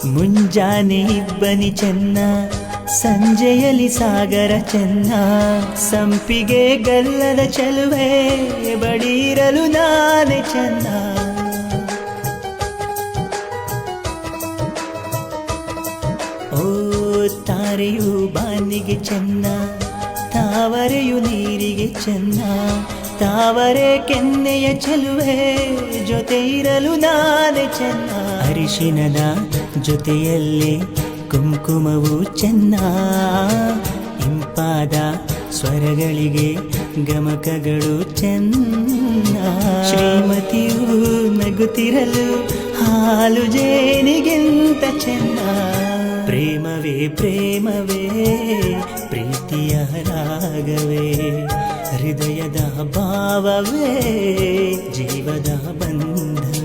ಮುಂಜಾನೆ ಇಬ್ಬನಿ ಚೆನ್ನ, ಸಂಜೆಯಲ್ಲಿ ಸಾಗರ ಚೆನ್ನ. ಸಂಪಿಗೆ ಗಲ್ಲದ ಚೆಲುವೆ, ಬಡಿರಲು ನಾನೇ ಚೆನ್ನ. ಓ ತಾರೆಯು ಬಾನಿಗೆ ಚೆನ್ನ, ತಾವರೆಯು ನೀರಿಗೆ ಚೆನ್ನ. ತಾವರೆ ಕೆನ್ನೆಯ ಚೆಲುವೆ, ಜೊತೆ ಇರಲು ನಾನೇ ಚೆನ್ನ. ಅರಿಶಿನದ ಜೊತೆಯಲ್ಲಿ ಕುಂಕುಮವು ಚೆನ್ನ. ಇಂಪಾದ ಸ್ವರಗಳಿಗೆ ಗಮಕಗಳು ಚೆನ್ನ. ಶ್ರೀಮತಿಯು ನಗುತ್ತಿರಲು ಹಾಲು ಜೇನಿಗಿಂತ ಚೆನ್ನ. ಪ್ರೇಮವೇ ಪ್ರೇಮವೇ ಪ್ರೀತಿಯ ರಾಗವೇ, ಹೃದಯದ ಭಾವವೇ ಜೀವದ ಬಂಧ.